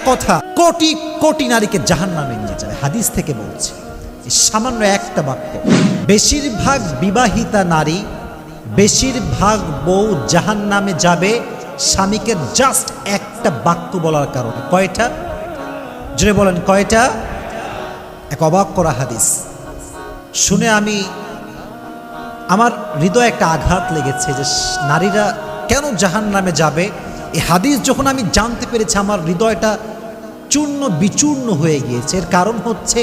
কথা কোটি কোটি নারীকে জাহান্নামে নিয়ে যাবে। হাদিস থেকে বলছে, সামান্য একটা বাক্য। বেশিরভাগ বিবাহিতা নারী, বেশিরভাগ বউ জাহান্নামে যাবে স্বামীকে জাস্ট একটা বাক্য বলার কারণে। কয়টা? জোরে বলেন কয়টা? এক অবাক করা হাদিস শুনে আমার হৃদয়ে একটা আঘাত লেগেছে যে নারীরা কেন জাহান্নামে যাবে। এই হাদিস যখন আমি জানতে পেরেছি, আমার হৃদয়টা চূর্ণ বিচূর্ণ হয়ে গিয়েছে। এর কারণ হচ্ছে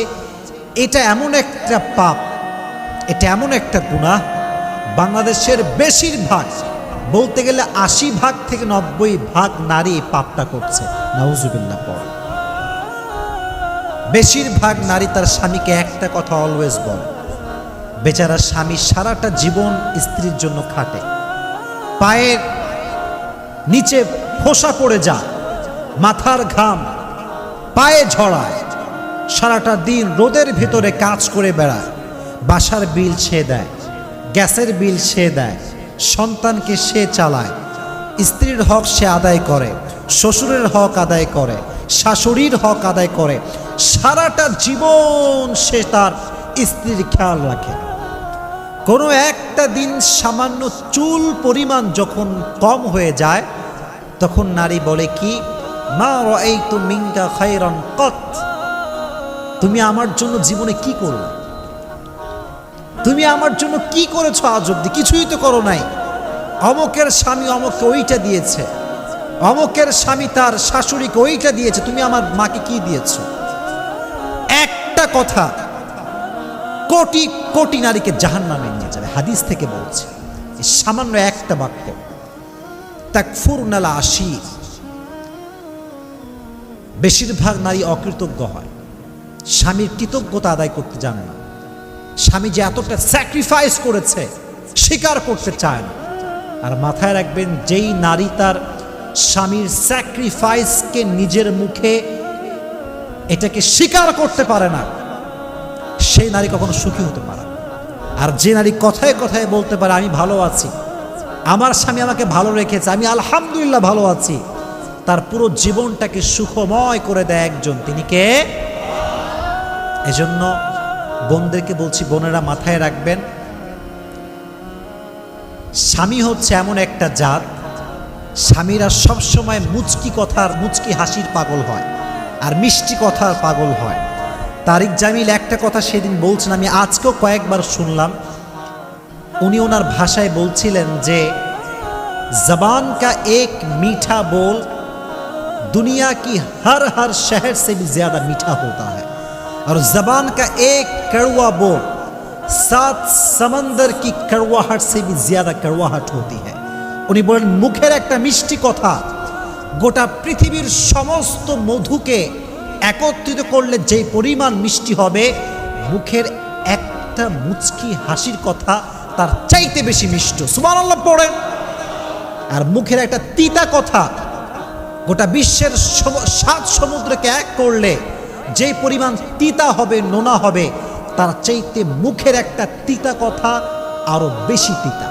এটা এমন একটা পাপ, এটা এমন একটা গুনাহ, বাংলাদেশের বেশিরভাগ, বলতে গেলে ৮০ থেকে ৯০ নারী এই পাপটা করছে। নাউজুবিল্লাহ পড়ে। বেশিরভাগ নারী তার স্বামীকে একটা কথা অলওয়েজ বলে। বেচারা স্বামী সারাটা জীবন স্ত্রীর জন্য খাটে, পায়ের নিচে ফোসা পড়ে যায়, মাথার ঘাম পায়ে ঝরায়, সারাটা দিন রোদের ভিতরে কাজ করে বেড়ায়, বাসার বিল সে দেয়, গ্যাসের বিল সে দেয়, সন্তানকে সে চালায়, স্ত্রীর হক সে আদায় করে, শ্বশুরের হক আদায় করে, শাশুড়ির হক আদায় করে, সারাটা জীবন সে তার স্ত্রীর খেয়াল রাখে। কোনো একটা দিন সামান্য চুল পরিমাণ যখন কম হয়ে যায়, তখন নারী বলে কি, মা রাআইতু মিনকা খায়রান কত, তুমি আমার জন্য জীবনে কি করলে, তুমি আমার জন্য কি করেছো আজ অব্দি? কিছুই তো করো নাই। অমকের স্বামী অমককে ওইটা দিয়েছে, অমকের স্বামী তার শাশুড়িকে ওইটা দিয়েছে, তুমি আমার মাকে কি দিয়েছো? একটা কথা কোটি কোটি নারীকে জাহান্নামে নিয়ে যাবে। হাদিস থেকে বলছে, সামান্য একটা বাক্য। তাকফুরনাল আশির, বেশিরভাগ নারী অকৃতজ্ঞ হয়, স্বামীর কৃতজ্ঞতা আদায় করতে জানে না। স্বামী যে এতটা স্যাক্রিফাইস করেছে স্বীকার করতে চায় না। আর মাথায় রাখবেন, যেই নারী তার স্বামীর স্যাক্রিফাইসকে নিজের মুখে এটাকে স্বীকার করতে পারে না, সেই নারী কখনো সুখী হতে পারে না। আর যে নারী কথায় কথায় বলতে পারে আমি ভালো আছি, আমার স্বামী আমাকে ভালো রেখেছে, আমি আলহামদুলিল্লাহ ভালো আছি, তার পুরো জীবনটাকে সুখময় করে দেয় একজন, তিনি কে? এজন্য বোনদেরকে বলছি, বোনেরা মাথায় রাখবেন, স্বামী হচ্ছে এমন একটা জাত, স্বামীরা সবসময় মুচকি কথার, মুচকি হাসির পাগল হয় আর মিষ্টি কথার পাগল হয়। তারিক জামিল একটা কথা সেদিন বলছেন, আমি আজকেও কয়েকবার শুনলাম। উনি ওনার ভাষায় বলছিলেন যে জবান কা এক মিঠা बोल दुनिया की हर हर शहर से भी ज्यादा मीठा होता है और जबान का एक कड़वा बोल 7 समंदर की कड़वाहट से भी ज्यादा कड़वाहट होती है। উনি বলেন, মুখের একটা মিষ্টি কথা গোটা পৃথিবীর সমস্ত মধুকে একত্রিত করলে যে পরিমাণ মিষ্টি হবে, মুখের একটা মুচকি হাসির কথা তার চাইতে বেশি মিষ্টি। সুবহানাল্লাহ পড়েন। আর মুখের একটা তিতা কথা গোটা বিশ্বের 7 সমুদ্রকে এক করলে যে পরিমাণ তিতা হবে, নোনা হবে, তার চাইতে মুখের একটা তিতা কথা আরো বেশি তিতা।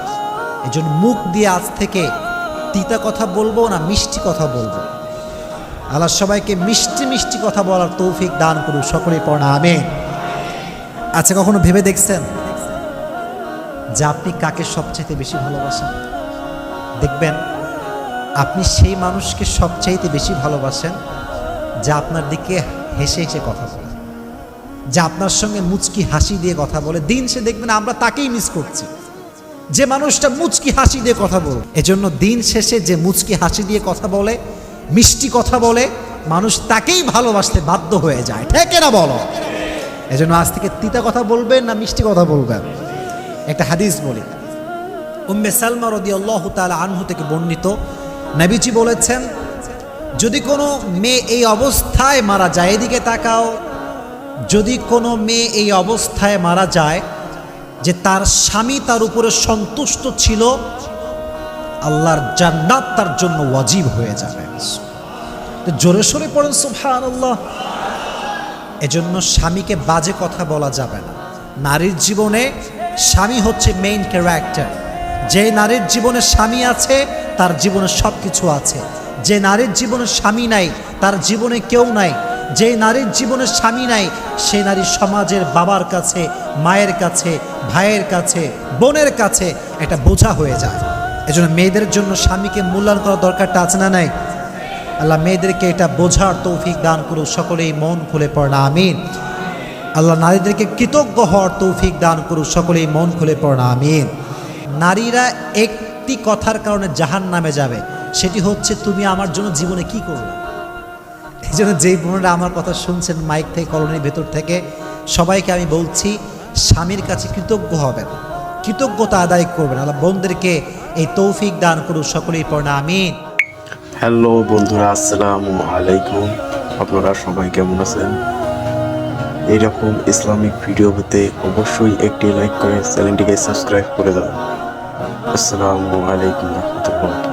এজন্য মুখ দিয়ে আজ থেকে তিতা কথা বলবো না, মিষ্টি কথা বলবো। আল্লাহ সবাইকে মিষ্টি মিষ্টি কথা বলার তৌফিক দান করুন, সকলেই পড়া আমিন। আচ্ছা, কখনো ভেবে দেখছেন যে আপনি কাকে সবচাইতে বেশি ভালোবাসেন? দেখবেন আপনি সেই মানুষকে সবচাইতে বেশি ভালোবাসেন যা আপনার দিকে হেসে হেসে কথা বলে, যা আপনার সঙ্গে মুচকি হাসি দিয়ে কথা বলে। দিন সে দেখবেন আমরা তাকেই মিস করছি, যে মানুষটা মুচকি হাসি দিয়ে কথা বলে। এজন্য দিন শেষে যে মুচকি হাসি দিয়ে কথা বলে, মিষ্টি কথা বলে, মানুষ তাকেই ভালোবাসতে বাধ্য হয়ে যায়। ঠিক না বলো? এজন্য আজ থেকে তিতা কথা বলবেন না মিষ্টি কথা বলবেন? একটা হাদিস বলি, উম্মে সালমা রাদিয়াল্লাহু তাআলা আনহু থেকে বর্ণিত, নবীজি বলেছেন, যদি কোনো মেয়ে এই অবস্থায় মারা যায়, এদিকে তাকাও, যদি কোনো মেয়ে এই অবস্থায় মারা যায় যে তার স্বামী তার উপরে সন্তুষ্ট ছিল, আল্লাহর জান্নাত তার জন্য ওয়াজিব হয়ে যাবে। জোরে সোরে পড়েন সুবহানাল্লাহ। এজন্য স্বামীকে বাজে কথা বলা যাবে না। নারীর জীবনে স্বামী হচ্ছে মেইন ক্যারেক্টার। যে নারীর জীবনে স্বামী আছে, তার জীবনে সব কিছু আছে। যে নারীর জীবনে স্বামী নাই তার জীবনে কেউ নাই। যে নারীর জীবনে স্বামী নাই সে নারী সমাজের বাবার কাছে, মায়ের কাছে, ভাইয়ের কাছে, বোনের কাছে এটা বোঝা হয়ে যায়। এজন্য মেয়েদের জন্য স্বামীকে মূল্যায়ন করার দরকারটা আছে না নাই? আল্লাহ মেয়েদেরকে এটা বোঝার তৌফিক দান করুক, সকলেই মন খুলে পড়না আমিন। আল্লাহ নারীদেরকে কৃতজ্ঞ হওয়ার তৌফিক দান করুক, সকলেই মন খুলে পড়না আমিন। নারীরা একটি কথার কারণে জাহান্নামে যাবে, সেটি হচ্ছে তুমি আমার জন্য জীবনে কি করলে। এই জন্য যেই বোনেরা আমার কথা শুনছেন মাইক থেকে, কলোনির ভেতর থেকে, সবাইকে আমি বলছি স্বামীর কাছে কৃতজ্ঞ হবেন, কৃতজ্ঞতা আদায় করবেন। আল্লাহ বোনদেরকে এই তৌফিক দান করুক, সকলেই পড়না আমিন। হ্যালো বন্ধুরা, আসসালামু আলাইকুম। আপনারা সবাই কেমন আছেন? এইরকম ইসলামিক ভিডিও পেতে অবশ্যই একটি লাইক করে চ্যানেলটিকে সাবস্ক্রাইব করে দেবেন। আসসালামু আলাইকুম রহমতুল্লাহ।